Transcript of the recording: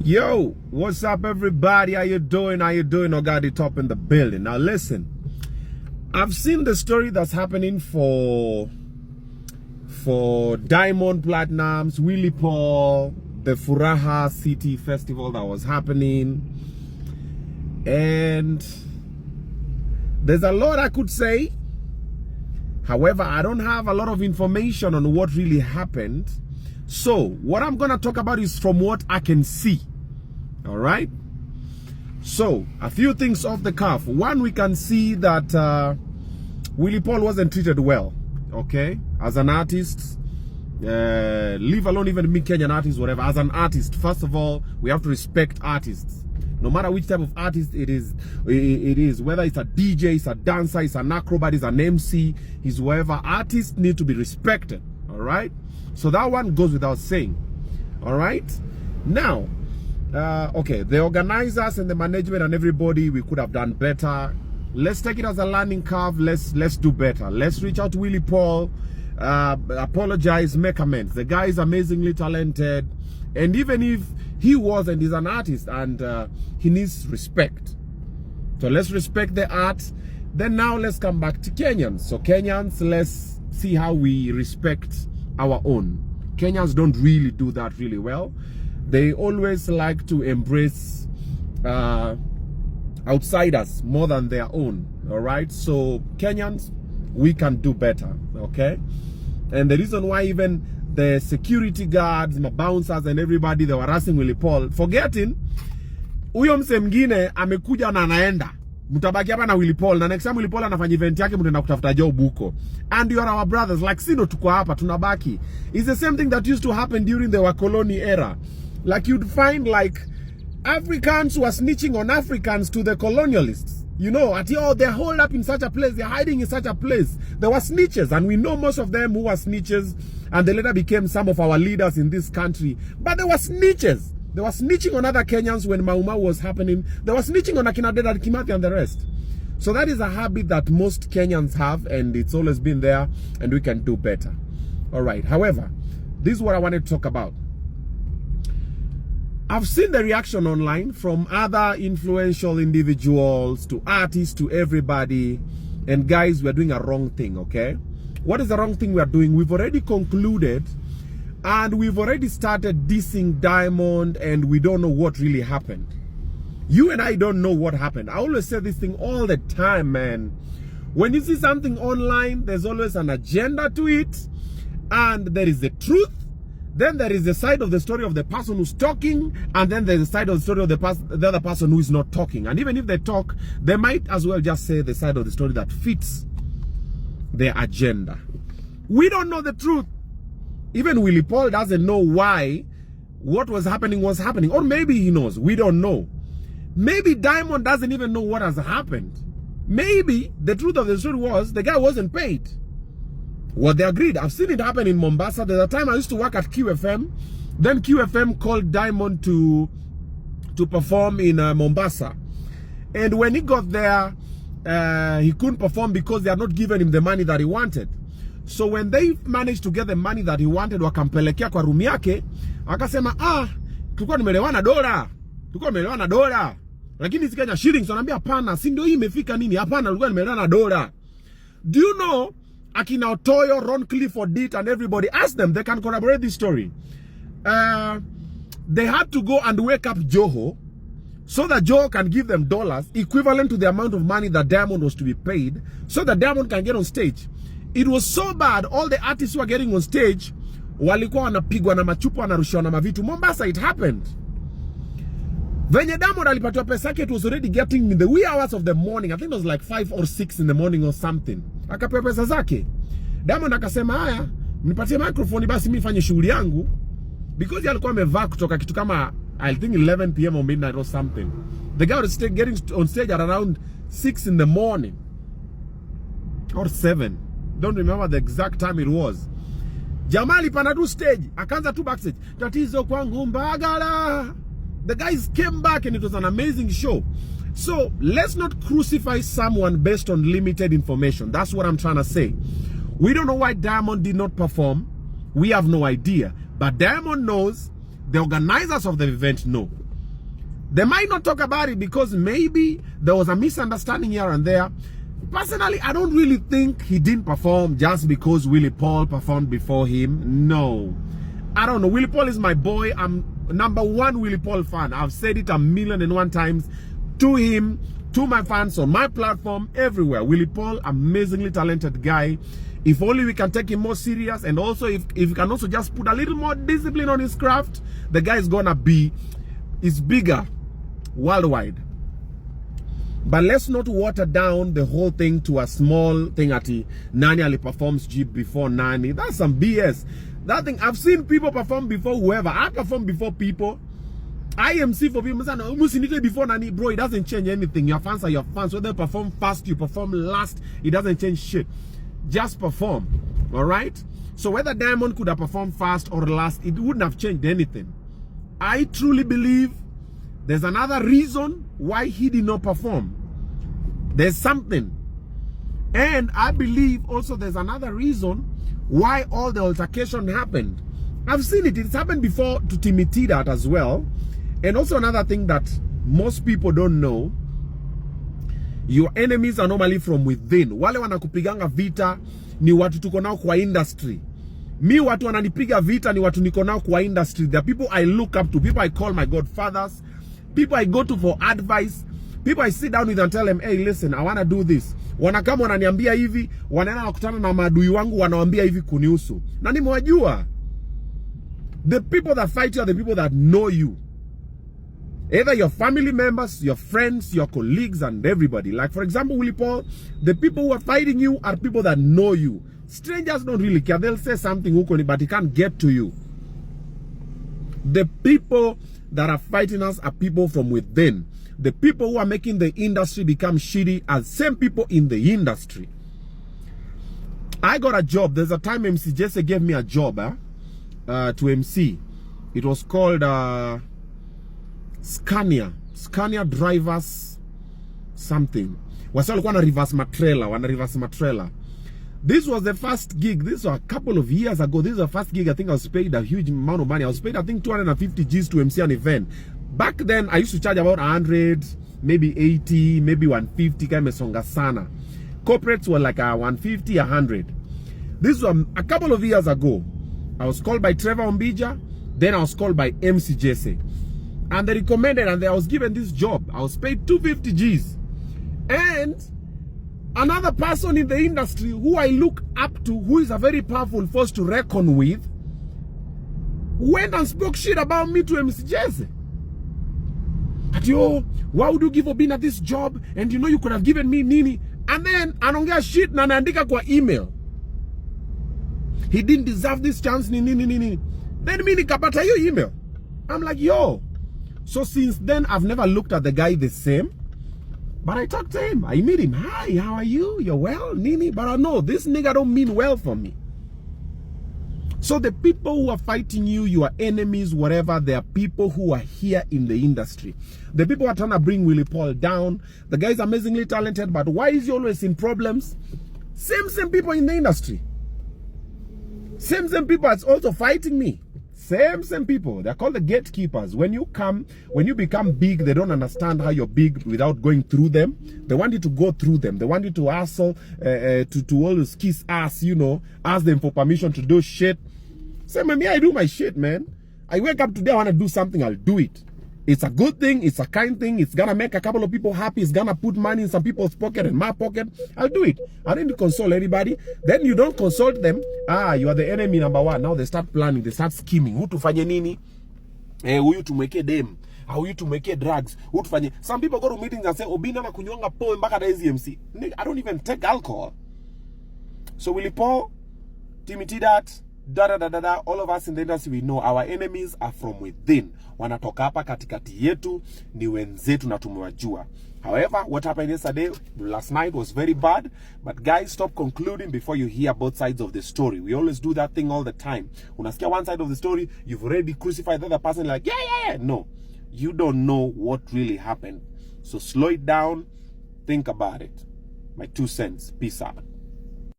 Yo, what's up everybody? How you doing? OGA the top in the building. Now listen, I've seen the story that's happening for Diamond Platinums, WILLy Paul, the Furaha City Festival that was happening. And there's a lot I could say. However, I don't have a lot of information on what really happened. So what I'm gonna talk about is from what I can see. All right. So a few things off the cuff. One, we can see that WILLy Paul wasn't treated well. Okay, as an artist, leave alone even me Kenyan artists, whatever. As an artist, first of all, we have to respect artists. No matter which type of artist it is, whether it's a DJ, it's a dancer, it's an acrobat, it's an MC, it's whoever. Artists need to be respected. All right. So that one goes without saying. All right. Now, okay, the organizers and the management and everybody, we could have done better. Let's take it as a learning curve. Let's do better. Let's reach out to WILLy Paul, apologize, make amends. The guy is amazingly talented, and even if he wasn't, he's an artist, and he needs respect. So let's respect the art. Then now let's come back to Kenyans. So Kenyans, let's see how we respect our own. Kenyans don't really do that really well. They always like to embrace outsiders more than their own. All right, so Kenyans, we can do better. Okay, and the reason why even the security guards, my bouncers and everybody, they were harassing WILLy Paul, forgetting huyo mse mwingine amekuja na anaenda, mtabaki hapa na WILLy Paul, na next time WILLy Paul anafanya event yake mtaenda kutafuta job huko, and you are our brothers. Like sino tuko hapa tunabaki. It's the same thing that used to happen during the Wakoloni era. Like you'd find like Africans were snitching on Africans to the colonialists. You know, they're holed up in such a place, they're hiding in such a place. There were snitches, and we know most of them who were snitches, and they later became some of our leaders in this country. But they were snitches. They were snitching on other Kenyans when Mauma was happening. They were snitching on Akina Dedan Kimathi and the rest. So that is a habit that most Kenyans have, and it's always been there, and we can do better. All right. However, this is what I wanted to talk about. I've seen the reaction online from other influential individuals to artists to everybody, and guys, we're doing a wrong thing. Okay, what is the wrong thing we are doing? We've already concluded, and we've already started dissing Diamond, and we don't know what really happened. You and I don't know what happened. I always say this thing all the time, man. When you see something online, there's always an agenda to it, and there is the truth. Then there is the side of the story of the person who's talking, and then there's the side of the story of the other person who is not talking. And even if they talk, they might as well just say the side of the story that fits their agenda. We don't know the truth. Even WILLy Paul doesn't know why what was happening was happening. Or maybe he knows. We don't know. Maybe Diamond doesn't even know what has happened. Maybe the truth of the story was the guy wasn't paid what they agreed. I've seen it happen in Mombasa. There's a time I used to work at QFM. Then QFM called Diamond to perform in Mombasa. And when he got there, he couldn't perform because they had not given him the money that he wanted. So when they managed to get the money that he wanted, wakampelekea kwa room yake, akasema, tulikuwa nimelewana dola. Tulikuwa nimelewana dola. Lakini si Kenya shillings. Wanaambia hapana, si ndio hii imefika nini? Hapana, tulikuwa nimelewana dola. Do you know, Akina Otoyo, Ron Clifford did, and everybody, ask them, they can corroborate this story. They had to go and wake up Joho so that Joho can give them dollars equivalent to the amount of money that Diamond was to be paid, so that Diamond can get on stage. It was so bad, all the artists who were getting on stage walikuwa wanapigwa na machupa, wanarushiwa na mavitu. Mombasa, it happened. Venye Diamond alipatiwa pesa yake, it was already getting in the wee hours of the morning. I think it was like 5 or 6 in the morning or something. Akapewa pesa zake. Diamond akasema, haya, mnipatie microphone basi mimi nifanye shughuli yangu. Because alikuwa amevaa kutoka kitu kama, I think 11 p.m. or midnight or something. The guy was getting on stage at around 6 in the morning. Or 7. Don't remember the exact time it was. Jamali panadu stage. Akaanza tu backstage. Tatizo kwangu mbagala. The guys came back and it was an amazing show. So let's not crucify someone based on limited information. That's what I'm trying to say. We don't know why Diamond did not perform. We have no idea. But Diamond knows, the organizers of the event know. They might not talk about it because maybe there was a misunderstanding here and there. Personally, I don't really think he didn't perform just because WILLy performed before him. No. I don't know. WILLy is my boy. I'm #1 WILLy fan. I've said it 1,000,001 times to him, to my fans on my platform, everywhere. WILLy, amazingly talented guy. If only we can take him more serious, and also if we can also just put a little more discipline on his craft, the guy is gonna be, is bigger worldwide. But let's not water down the whole thing to a small thing at Nani Ali performs Jeep before Nani. That's some BS. That thing, I've seen people perform before whoever. I perform before people. IMC for people. Almost before Nani, bro, it doesn't change anything. Your fans are your fans. Whether you perform fast, you perform last, it doesn't change shit. Just perform. Alright? So whether Diamond could have performed fast or last, it wouldn't have changed anything. I truly believe there's another reason why he did not perform. There's something. And I believe also there's another reason why all the altercation happened. I've seen it. It's happened before to Timmy Tidat as well. And also another thing that most people don't know, your enemies are normally from within. Wale wanakupiganga vita ni watu tuko nao kwa industry. Mi watu wananipiga vita ni watu niko nao kwa industry. The people I look up to, people I call my godfathers, people I go to for advice, people I sit down with and tell them, hey, listen, I want to do this. Wanakama wananiambia hivi, wanaenda nakutana na maadui wangu wanawaambia hivi kunihusu. Na nimewajua. The people that fight you are the people that know you. Either your family members, your friends, your colleagues, and everybody. Like, for example, WILLy, the people who are fighting you are people that know you. Strangers don't really care. They'll say something, but it can't get to you. The people that are fighting us are people from within. The people who are making the industry become shitty are same people in the industry. I got a job. There's a time MC Jesse gave me a job to MC. It was called Scania drivers something. Wasa walikuwa na reverse matrela. This was the first gig. This was a couple of years ago. This was the first gig. I think I was paid a huge amount of money. I was paid, I think, 250 G's to MC an event. Back then, I used to charge about 100, maybe 80, maybe 150. Kama songa sana. Corporates were like 150, 100. This was a couple of years ago. I was called by Trevor Ombija. Then I was called by MC Jesse. And they recommended, and I was given this job. I was paid 250 G's. And another person in the industry who I look up to, who is a very powerful force to reckon with, went and spoke shit about me to MC Jesse. At yo, why would you give OBINA this job? And you know you could have given me nini. And then anongea shit na naandika kwa email. He didn't deserve this chance nini. Then me nikapata yo email. I'm like, yo. So since then I've never looked at the guy the same. But I talked to him. I meet him. Hi, how are you? You're well, nini? But I know this nigga don't mean well for me. So the people who are fighting you, your enemies, whatever, they are people who are here in the industry. The people who are trying to bring WILLy down. The guy is amazingly talented, but why is he always in problems? Same people in the industry. Same people that's also fighting me. Same people. They're called the gatekeepers. When you become big, they don't understand how you're big without going through them. They want you to go through them. They want you to hustle, to always kiss ass, you know, ask them for permission to do shit. Say, man, I do my shit, man. I wake up today, I want to do something, I'll do it. It's a good thing, it's a kind thing, it's gonna make a couple of people happy, it's gonna put money in some people's pocket and my pocket. I'll do it. I don't need to console anybody. Then you don't consult them. You are the enemy #1. Now they start planning, they start scheming. Who to fanye nini? Huyu tumweke dem. Huyu tumweke drugs. Who to fanye. Some people go to meetings and say, OBINA na kunywanga po mpaka da MC. I don't even take alcohol. So WILLy, Timmy Tidat, all of us in the industry, we know our enemies are from within. Wanatoka hapa katikati yetu, ni wenzetu na tumewajua. However, what happened yesterday, last night was very bad. But guys, stop concluding before you hear both sides of the story. We always do that thing all the time. Unasikia one side of the story, you've already crucified the other person like, yeah. No, you don't know what really happened. So slow it down, think about it. My 2 cents. Peace out.